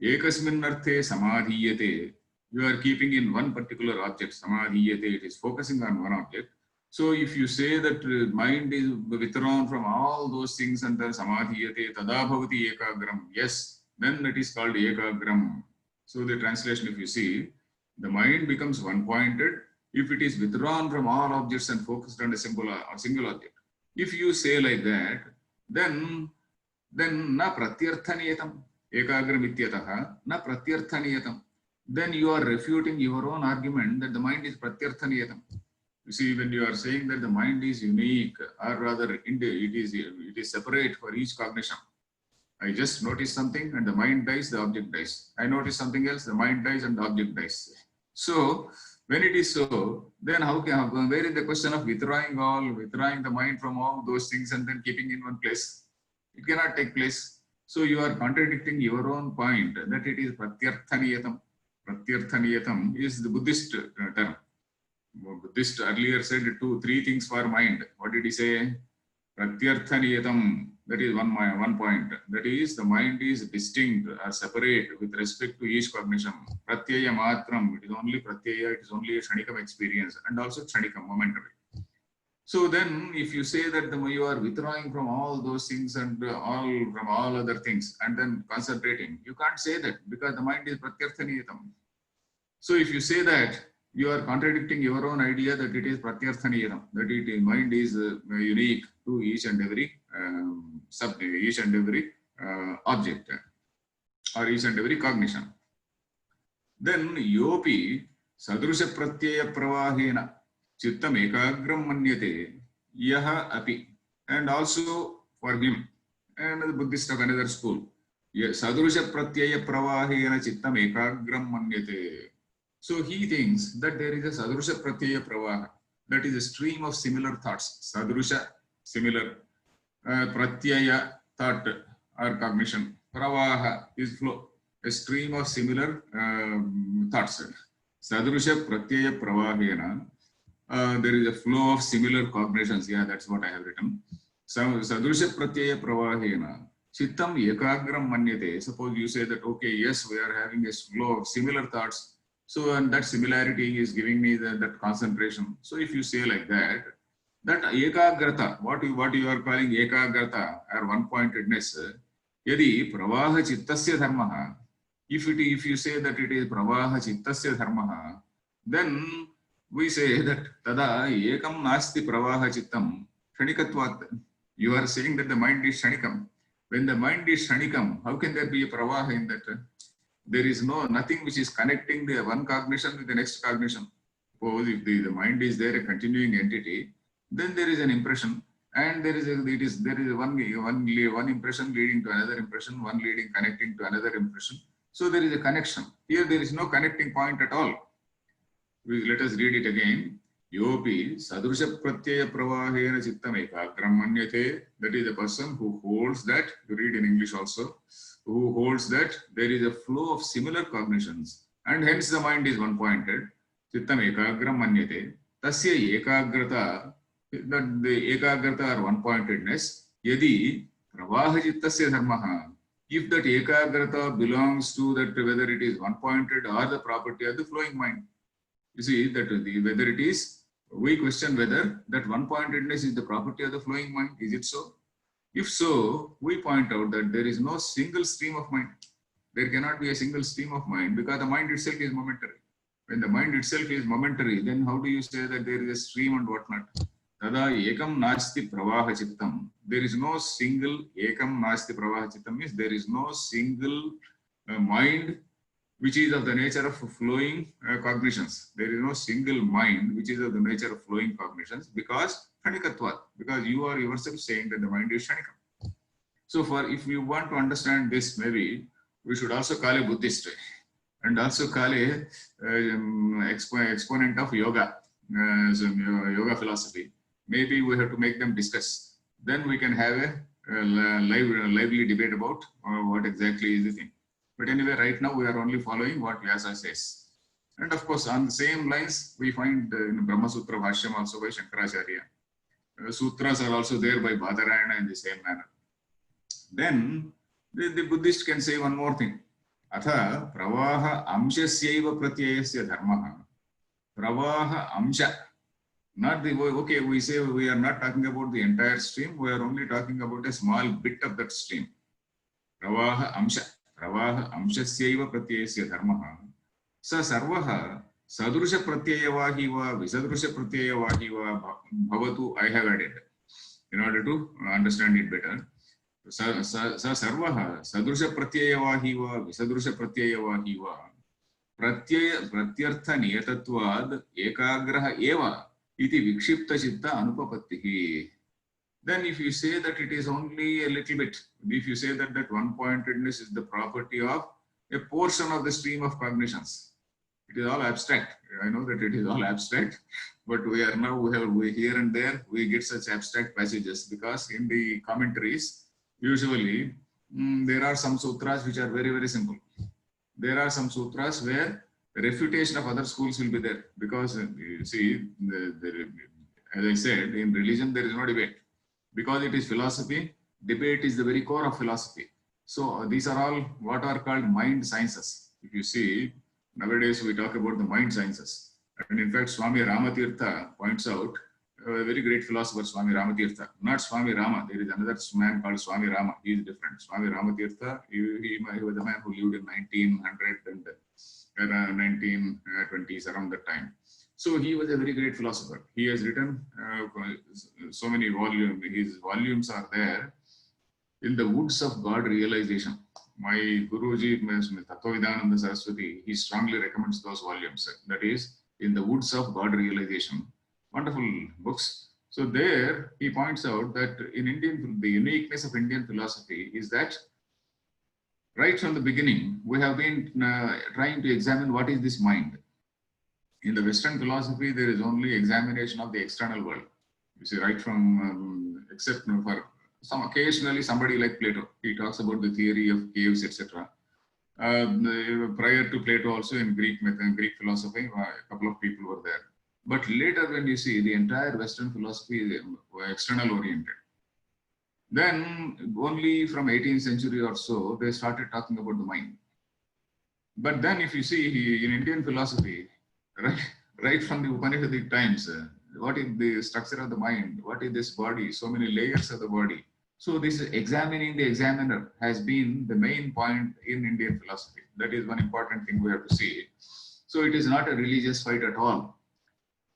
Ekasminnarthe samadhiyate. You are keeping in one particular object. Samadhiyate, it is focusing on one object. So if you say that mind is withdrawn from all those things and then samadhiyate tada bhavati ekagram, yes, then it is called ekagram. So the translation, if you see, the mind becomes one-pointed if it is withdrawn from all objects and focused on a single object. If you say like that, then na pratyarthaniyatam. Ekagram ityataha na pratyarthaniyatam. Then you are refuting your own argument that the mind is pratyarthaniyatam. You see, when you are saying that the mind is unique, or rather it is separate for each cognition. I just notice something and the mind dies, the object dies. I notice something else, the mind dies and the object dies. So when it is so, then where is the question of withdrawing the mind from all those things and then keeping in one place? It cannot take place. So you are contradicting your own point that it is pratyarthaniyatam. Pratyarthaniyatam is the Buddhist term. Buddhist earlier said three things for mind. What did he say? Pratyarthaniyatam. That is one point. That is, the mind is distinct or separate with respect to each cognition. Pratyaya matram. It is only pratyaya. It is only a kshanikam experience and also kshanikam, momentary. So then, if you say that you are withdrawing from all those things and from all other things and then concentrating, you can't say that because the mind is pratyarthaniyatam. So if you say that, you are contradicting your own idea that it is pratyarthaniyatam, that mind is unique to each and every object or each and every cognition. Then yopi sadrusha pratyaya pravahena chittam ekagram manyate yaha api. And also for him and the Buddhist of another school, sadrusha pratyaya pravahena chittam ekagram manyate. So he thinks that there is a sadrusha pratyaya pravaha, that is a stream of similar thoughts. Sadrusha, similar, pratyaya, thought or cognition. Pravaha is flow, a stream of similar thoughts. Sadrusha pratyaya pravahena, there is a flow of similar cognitions. Yeah, that's what I have written. So sadrusha pratyaya pravahena chittam ekagram manyate. Suppose you say that, okay, yes, we are having a flow of similar thoughts. So, and that similarity is giving me that concentration. So, if you say like that, that ekagrata, what you are calling ekagrata or one-pointedness, yadi pravaha chittasya dharmaha, if you say that it is pravaha chittasya dharmaha, then we say that tada ekam nasti pravaha chittam shanikatvat. You are saying that the mind is shanikam. When the mind is shanikam, how can there be a pravaha in that? There is nothing which is connecting the one cognition with the next cognition. Suppose if the mind is there, a continuing entity, then there is an impression, and there is one impression leading to another impression, one connecting to another impression. So there is a connection. Here there is no connecting point at all. Let us read it again. Yopi sadrusha pratyaya pravahena chittam ekagram manyate. That is a person who holds that. You read in English also. Who holds that there is a flow of similar cognitions and hence the mind is one-pointed. Chittam ekagram manyate. Tasya ekagrata, that the ekagrata or one-pointedness, yadi pravaha chittasya dharmaha. If that ekagrata belongs to that, whether it is one-pointed or the property of the flowing mind. You see that whether it is, we question whether that one-pointedness is the property of the flowing mind. Is it so? If so, we point out that there is no single stream of mind. There cannot be a single stream of mind because the mind itself is momentary. When the mind itself is momentary, then how do you say that there is a stream and whatnot? Tada ekam nasti pravaha chittam. There is no single ekam nasti pravaha chittam means there is no single mind which is of the nature of flowing cognitions. There is no single mind which is of the nature of flowing cognitions because shanikatvat, because you are yourself saying that the mind is shanikam. So if you want to understand this, maybe we should also call a Buddhist and also call a exponent of yoga, yoga philosophy. Maybe we have to make them discuss. Then we can have a lively debate about what exactly is the thing. But anyway, right now we are only following what Vyasa says. And of course, on the same lines, we find in Brahma Sutra Bhashyam also by Shankaracharya. Sutras are also there by Badarayana in the same manner. Then the Buddhist can say one more thing. Atha pravaha amshasyaiva pratyayasya dharmaha. Pravaha amsha. Not the, okay, we say we are not talking about the entire stream, we are only talking about a small bit of that stream. Pravaha amsha. Pravaha amshasyaiva pratyayasya dharmaha. Sa sarvaha sadrusha pratyayavahi va visadrusha pratyayavahi va bhavatu. I have added in order to understand it better. Sa sarvaha sadrusha pratyayavahi va visadrusha pratyayavahi va pratyartha niyatatvad ekagraha eva iti vikshipta chitta anupapattihi. Then if you say that it is only a little bit, if you say that one-pointedness is the property of a portion of the stream of cognitions, it is all abstract. I know that it is all abstract, but we are now, we here and there, we get such abstract passages because in the commentaries, usually there are some sutras which are very, very simple. There are some sutras where the refutation of other schools will be there because you see, as I said, in religion there is no debate. Because it is philosophy, debate is the very core of philosophy. So these are all what are called mind sciences. If you see, nowadays we talk about the mind sciences. And in fact, Swami Ramatirtha points out a very great philosopher, Swami Ramatirtha. Not Swami Rama. There is another man called Swami Rama. He is different. Swami Ramatirtha, he was a man who lived in 1900 and 1920s, around that time. So he was a very great philosopher. He has written so many volumes. His volumes are there in the woods of God realization. My Guruji, Tattvavidananda Saraswati, he strongly recommends those volumes. That is, in the woods of God realization. Wonderful books. So there he points out that in Indian, the uniqueness of Indian philosophy is that right from the beginning, we have been trying to examine what is this mind. In the Western philosophy, there is only examination of the external world. You see, right from, except for occasionally somebody like Plato, he talks about the theory of caves, etc. Prior to Plato also in Greek philosophy, a couple of people were there. But later when you see the entire Western philosophy were external oriented. Then only from 18th century or so, they started talking about the mind. But then if you see in Indian philosophy, right from the Upanishadic times, what is the structure of the mind? What is this body? So many layers of the body. So this examining the examiner has been the main point in Indian philosophy. That is one important thing we have to see. So it is not a religious fight at all.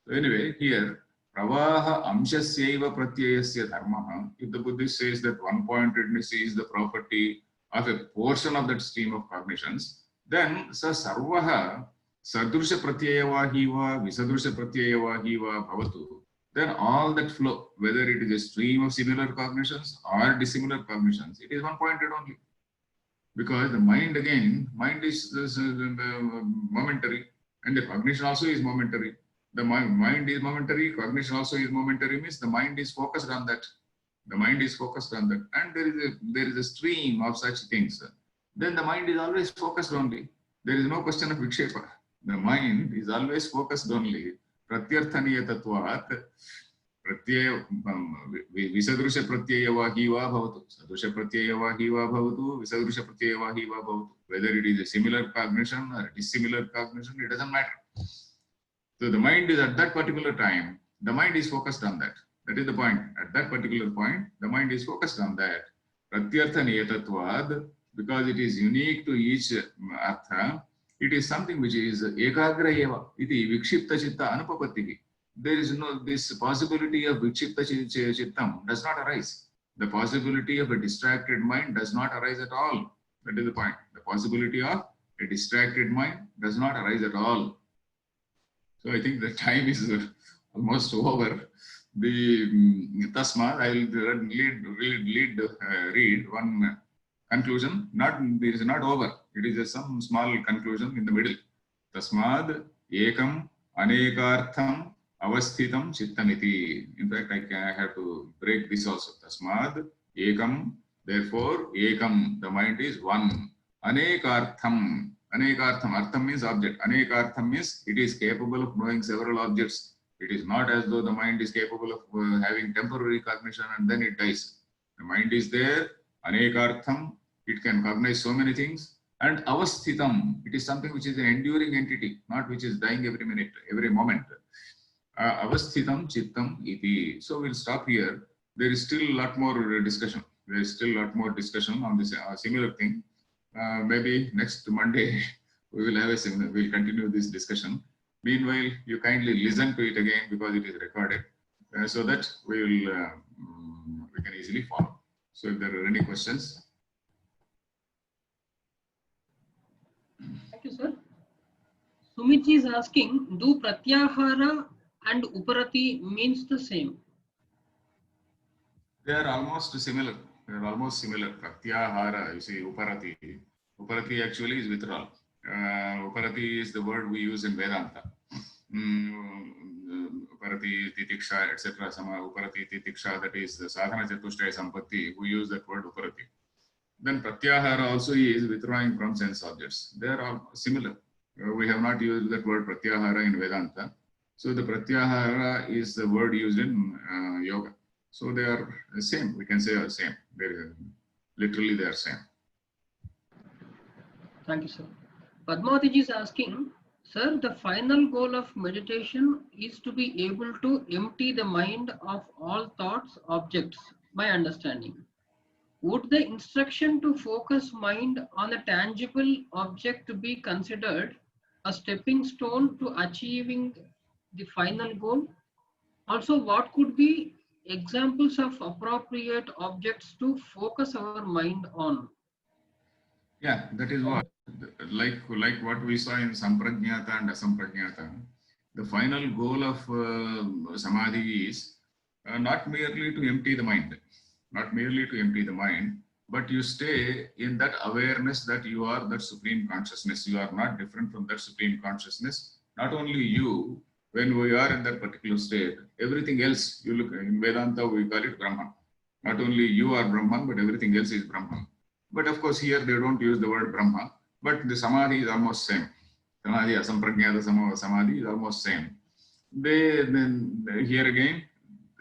So anyway, here, Pravaha Amshasyaiva Pratyayasya Dharmaha, if the Buddhist says that one-pointedness is the property of a portion of that stream of cognitions, then Sa Sarvaha Sadrusha Pratyayava Hiva, Visadrusha Pratyayava Hiva Bhavatu, then all that flow, whether it is a stream of similar cognitions or dissimilar cognitions, it is one-pointed only. Because the mind again, mind is momentary, and the cognition also is momentary. The mind is momentary, cognition also is momentary, means the mind is focused on that. The mind is focused on that. And there is a stream of such things. Then the mind is always focused only. There is no question of vikshepa. The mind is always focused only. Pratyarthaniya tattvat pratyaya visadrusha pratyayava hiva bhavatu. Sadrusha pratyayava hiva bhavatu. Visadrusha pratyayava hiva bhavatu. Whether it is a similar cognition or a dissimilar cognition, it doesn't matter. So the mind is at that particular time, the mind is focused on that. That is the point. At that particular point, the mind is focused on that. Pratyartha niyatatvad, because it is unique to each artha, it is something which is ekagra eva, iti vikshipta chitta anupapattihi. There is no, this possibility of vikshipta chittam does not arise. The possibility of a distracted mind does not arise at all. That is the point. The possibility of a distracted mind does not arise at all. So I think the time is almost over. The Tasma, I will read one conclusion. It is not over. It is some small conclusion in the middle. Tasmad ekam anekartham avasthitam chittamiti. In fact, I have to break this also. Tasmad ekam. Therefore, ekam, the mind is one. Anekartham. Anekartham, artham means object. Anekartham means it is capable of knowing several objects. It is not as though the mind is capable of having temporary cognition and then it dies. The mind is there. Anekartham, it can cognize so many things. And avasthitam, it is something which is an enduring entity, not which is dying every minute, every moment. Avasthitam chittam iti. So we'll stop here. There is still a lot more discussion. There is still a lot more discussion on this similar thing. Maybe next Monday we will have we'll continue this discussion. Meanwhile, you kindly listen to it again because it is recorded, so that we can easily follow. So if there are any questions. Thank you, sir. Sumit is asking, do pratyahara and uparati means the same? They are almost similar. They are almost similar. Pratyahara, you see, uparati. Uparati actually is withdrawal. Uparati is the word we use in Vedanta. Uparati, titiksha, etc. Uparati, titiksha, that is the sadhana chatushtaya sampatti, we use that word uparati. Then pratyahara also is withdrawing from sense objects. They are all similar. We have not used that word pratyahara in Vedanta. So the pratyahara is the word used in yoga. So they are the same. We can say are same. Literally they are same. Thank you, sir. Padmavati is asking, Sir, the final goal of meditation is to be able to empty the mind of all thoughts, objects, my understanding. Would the instruction to focus mind on a tangible object be considered a stepping stone to achieving the final goal? Also, what could be examples of appropriate objects to focus our mind on? Yeah, that is what, like what we saw in Samprajnata and Asamprajnata. The final goal of Samadhi is not merely to empty the mind, not merely to empty the mind, but you stay in that awareness that you are that supreme consciousness. You are not different from that supreme consciousness. Not only you, when we are in that particular state, everything else, you look in Vedanta, we call it Brahman. Not only you are Brahman, but everything else is Brahman. But of course, here they don't use the word Brahma, but the Samadhi is almost same. Samadhi, Asamprajnata Samadhi is almost same. Then here again,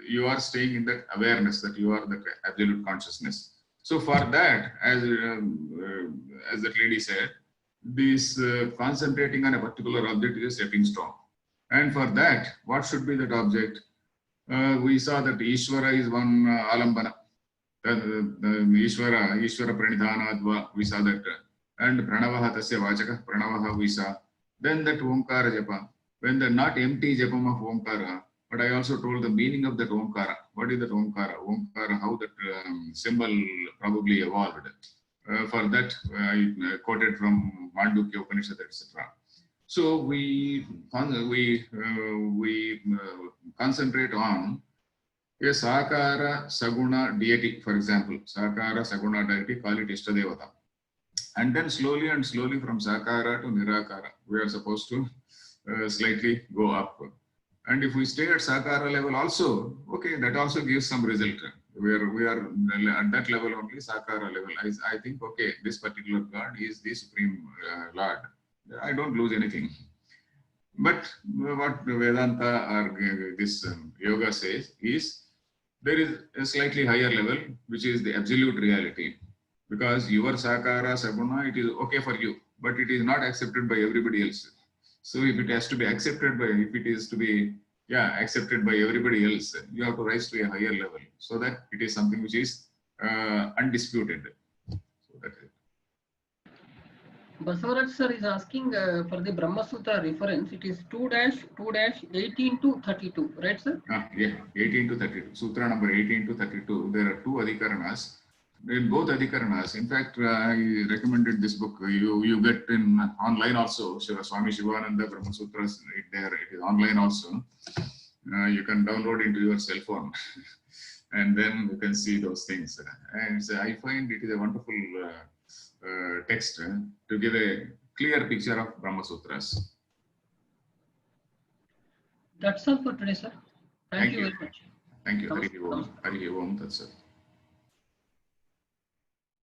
you are staying in that awareness that you are the absolute consciousness. So for that, as that lady said, this concentrating on a particular object is a stepping stone. And for that, what should be that object? We saw that Ishvara is one alambana. Ishvara pranidhanadva, we saw that. And pranavaha tasya vachaka, pranavaha we saw. Then that Omkara japa. When the not empty japam of Omkara, but I also told the meaning of that Omkara. What is that Omkara? Omkara, how that symbol probably evolved. For that, I quoted from Mandukya Upanishad, etc. So we concentrate on a Sakara Saguna deity, for example. Sakara Saguna deity, call it Ishtadevata. And then slowly and slowly from Sakara to Nirakara, we are supposed to slightly go up. And if we stay at Sakara level also, okay, that also gives some result. We are at that level only, Sakara level. I think, okay, this particular God is the Supreme Lord. I don't lose anything. But what Vedanta or this yoga says is, there is a slightly higher level, which is the absolute reality. Because your Sakara, Saguna, it is okay for you, but it is not accepted by everybody else. So if it has to be accepted by, if it is to be, accepted by everybody else, you have to rise to a higher level so that it is something which is undisputed. So that is it. Basavaraj sir is asking for the Brahma Sutra reference. It is 2-2-18 to 32, right, sir? Yeah, 18 to 32. Sutra number 18 to 32. There are two Adhikaranas. In both Adhikaranas, in fact, I recommended this book. You get in online also. Swami Shivananda Brahma Sutras, it is online also. You can download into your cell phone and then you can see those things. And I find it is a wonderful text to give a clear picture of Brahma Sutras. That's all for today, sir. Thank you very much. Thank you. Hari Om. Hari Om. That's it.